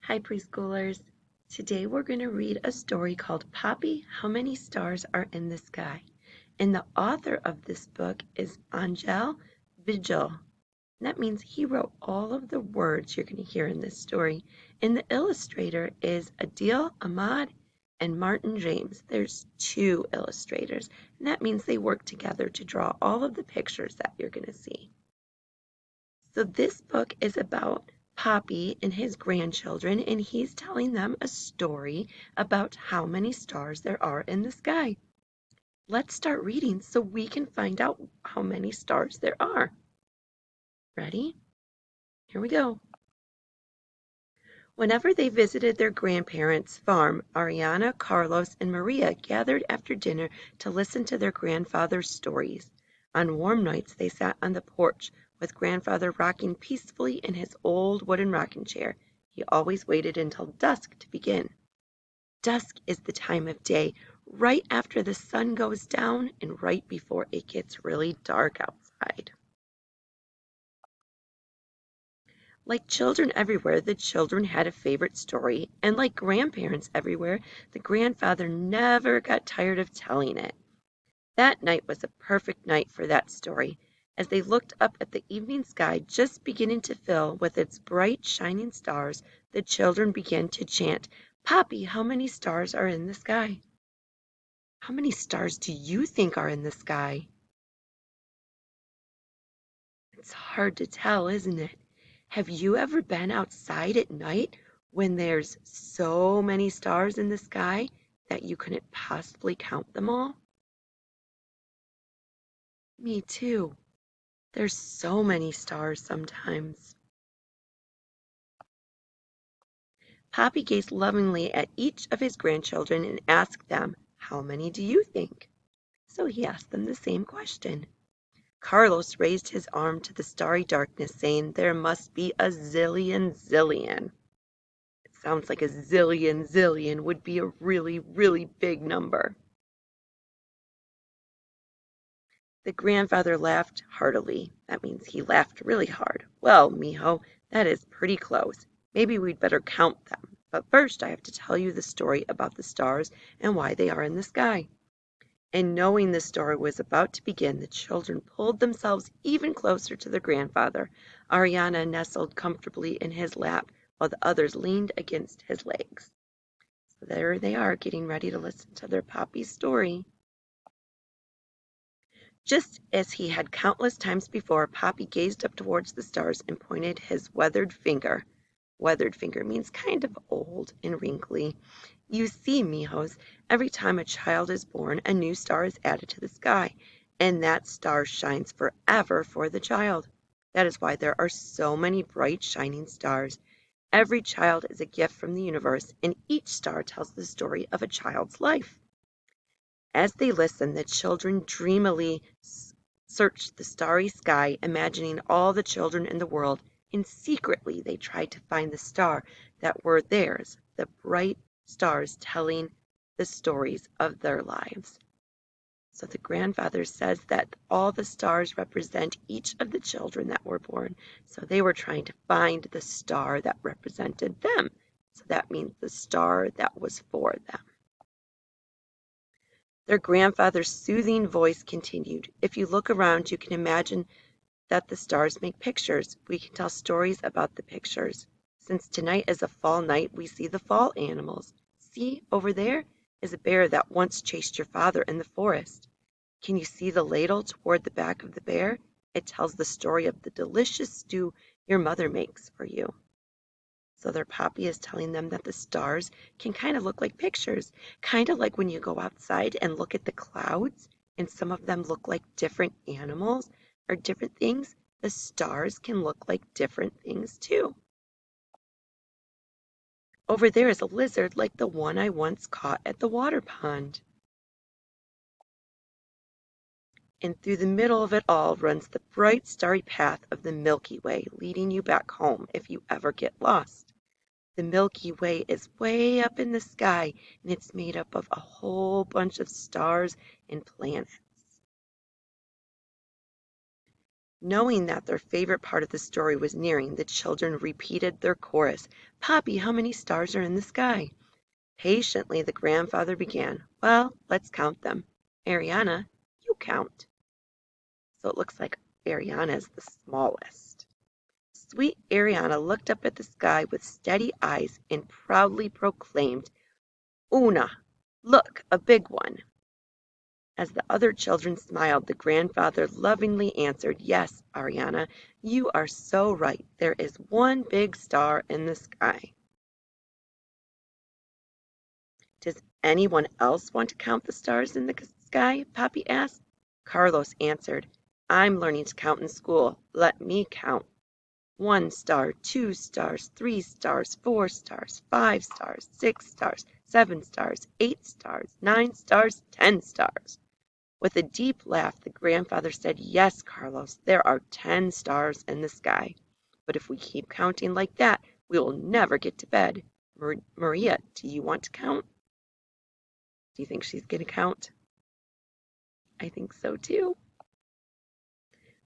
Hi, preschoolers. Today we're going to read a story called Papi, How Many Stars Are in the Sky? And the author of this book is Vigil. That means he wrote all of the words you're going to hear in this story. And the illustrator is Aadil, Ahmad, and Martin James. There's two illustrators, and that means they work together to draw all of the pictures that you're going to see. So this book is about Papi and his grandchildren, and he's telling them a story about how many stars there are in the sky. Let's start reading so we can find out how many stars there are. Ready? Here we go. Whenever they visited their grandparents' farm, Ariana, Carlos, and Maria gathered after dinner to listen to their grandfather's stories. On warm nights they sat on the porch, with grandfather rocking peacefully in his old wooden rocking chair. He always waited until dusk to begin. Dusk is the time of day right after the sun goes down and right before it gets really dark outside. Like children everywhere, the children had a favorite story, and like grandparents everywhere, the grandfather never got tired of telling it. That night was a perfect night for that story. As they looked up at the evening sky just beginning to fill with its bright shining stars, the children began to chant, "Papi, how many stars are in the sky?" How many stars do you think are in the sky? It's hard to tell, isn't it? Have you ever been outside at night when there's so many stars in the sky that you couldn't possibly count them all? Me too. There's so many stars sometimes. Papi gazed lovingly at each of his grandchildren and asked them, "How many do you think?" So he asked them the same question. Carlos raised his arm to the starry darkness, saying, "There must be a zillion zillion." It sounds like a zillion zillion would be a really, really big number. The grandfather laughed heartily. That means he laughed really hard. "Well, mijo, that is pretty close. Maybe we'd better count them. But first I have to tell you the story about the stars and why they are in the sky." And knowing the story was about to begin, the children pulled themselves even closer to their grandfather. Ariana nestled comfortably in his lap, while the others leaned against his legs. So there they are, getting ready to listen to their Papi's story. Just as he had countless times before, Papi gazed up towards the stars and pointed his weathered finger. Weathered finger means kind of old and wrinkly. "You see, mijos, every time a child is born, a new star is added to the sky, and that star shines forever for the child. That is why there are so many bright, shining stars. Every child is a gift from the universe, and each star tells the story of a child's life." As they listened, the children dreamily searched the starry sky, imagining all the children in the world, and secretly they tried to find the star that were theirs, the bright stars telling the stories of their lives. So the grandfather says that all the stars represent each of the children that were born. So they were trying to find the star that represented them. So that means the star that was for them. Their grandfather's soothing voice continued, "If you look around, you can imagine that the stars make pictures. We can tell stories about the pictures. Since tonight is a fall night, we see the fall animals. See, over there is a bear that once chased your father in the forest. Can you see the ladle toward the back of the bear? It tells the story of the delicious stew your mother makes for you." So their Papi is telling them that the stars can kind of look like pictures, kind of like when you go outside and look at the clouds and some of them look like different animals or different things. The stars can look like different things too. "Over there is a lizard like the one I once caught at the water pond. And through the middle of it all runs the bright starry path of the Milky Way, leading you back home if you ever get lost. The Milky Way is way up in the sky, and it's made up of a whole bunch of stars and planets. Knowing that their favorite part of the story was nearing, the children repeated their chorus, Papi, how many stars are in the sky? Patiently, the grandfather began, Well, let's count them. Ariana, you count. So it looks like Ariana is the smallest. Sweet Ariana looked up at the sky with steady eyes and proudly proclaimed, Una, look, a big one. As the other children smiled, the grandfather lovingly answered, Yes, Ariana, you are so right. There is one big star in the sky. Does anyone else want to count the stars in the sky? Papi asked. Carlos answered, I'm learning to count in school. Let me count. 1 star, 2 stars, 3 stars, 4 stars, 5 stars, 6 stars, 7 stars, 8 stars, 9 stars, 10 stars. With a deep laugh, the grandfather said, Yes, Carlos, there are 10 stars in the sky. But if we keep counting like that, we will never get to bed. Maria, do you want to count? Do you think she's going to count? I think so too.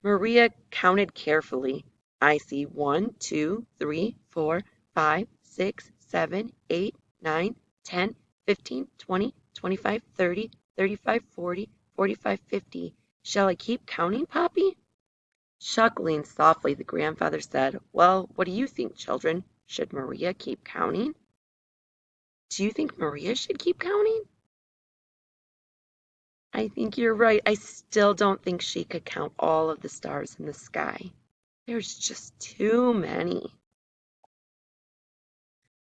Maria counted carefully. I see 1, 2, 3, 4, 5, 6, 7, 8, 9, 10, 15, 20, 25, 30, 35, 40, 45, 50. Shall I keep counting, Papi? Chuckling softly, the grandfather said, Well, what do you think, children? Should Maria keep counting? Do you think Maria should keep counting? I think you're right. I still don't think she could count all of the stars in the sky. There's just too many.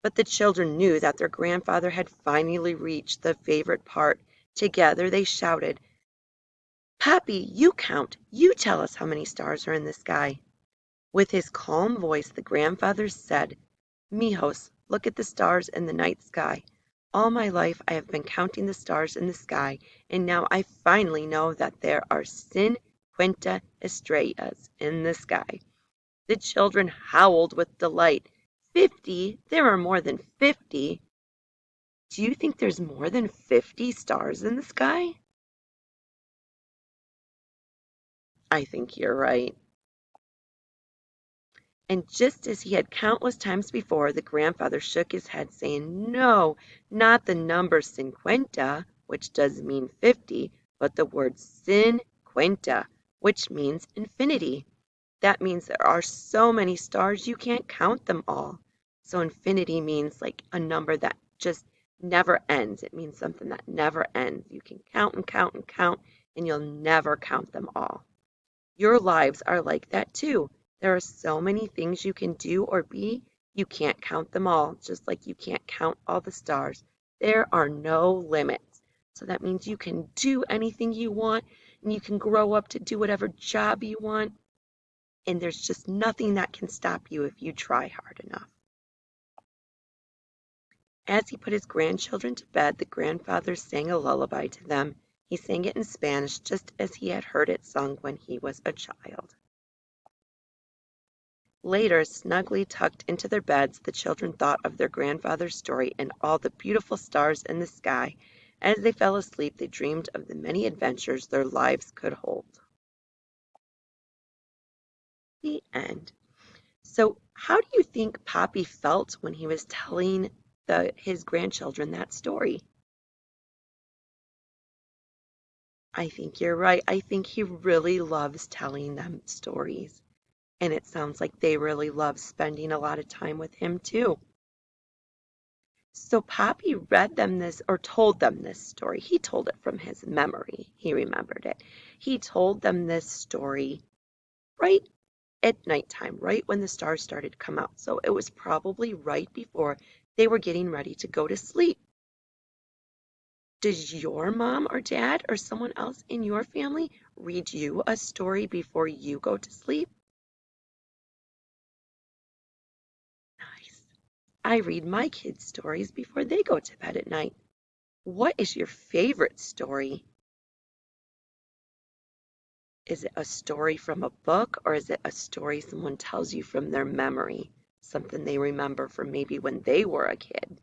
But the children knew that their grandfather had finally reached the favorite part. Together they shouted, Papi, you count. You tell us how many stars are in the sky. With his calm voice, the grandfather said, Mijos, look at the stars in the night sky. All my life I have been counting the stars in the sky, and now I finally know that there are 50 estrellas in the sky. The children howled with delight. 50? There are more than 50. Do you think there's more than 50 stars in the sky? I think you're right. And just as he had countless times before, the grandfather shook his head, saying, No, not the number 50, which does mean 50, but the word cincuenta, which means infinity. That means there are so many stars you can't count them all. So infinity means like a number that just never ends. It means something that never ends. You can count and count and count, and you'll never count them all. Your lives are like that too. There are so many things you can do or be, you can't count them all, just like you can't count all the stars. There are no limits. So that means you can do anything you want, and you can grow up to do whatever job you want, and there's just nothing that can stop you if you try hard enough. As he put his grandchildren to bed, the grandfather sang a lullaby to them. He sang it in Spanish just as he had heard it sung when he was a child. Later, snugly tucked into their beds, the children thought of their grandfather's story and all the beautiful stars in the sky. As they fell asleep, they dreamed of the many adventures their lives could hold. The end. So, how do you think Papi felt when he was telling his grandchildren that story? I think you're right. I think he really loves telling them stories. And it sounds like they really love spending a lot of time with him too. So Papi read them this or told them this story. He told it from his memory. He remembered it. He told them this story right at nighttime, right when the stars started to come out. So it was probably right before they were getting ready to go to sleep. Does your mom or dad or someone else in your family read you a story before you go to sleep? Nice. I read my kids stories before they go to bed at night. What is your favorite story? Is it a story from a book or is it a story someone tells you from their memory? Something they remember from maybe when they were a kid?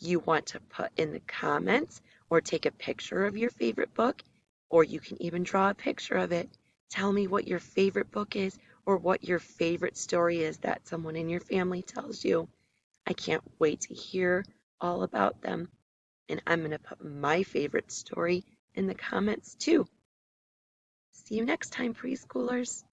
You want to put in the comments or take a picture of your favorite book, or you can even draw a picture of it. Tell me what your favorite book is or what your favorite story is that someone in your family tells you. I can't wait to hear all about them. And I'm going to put my favorite story in the comments too. See you next time, preschoolers.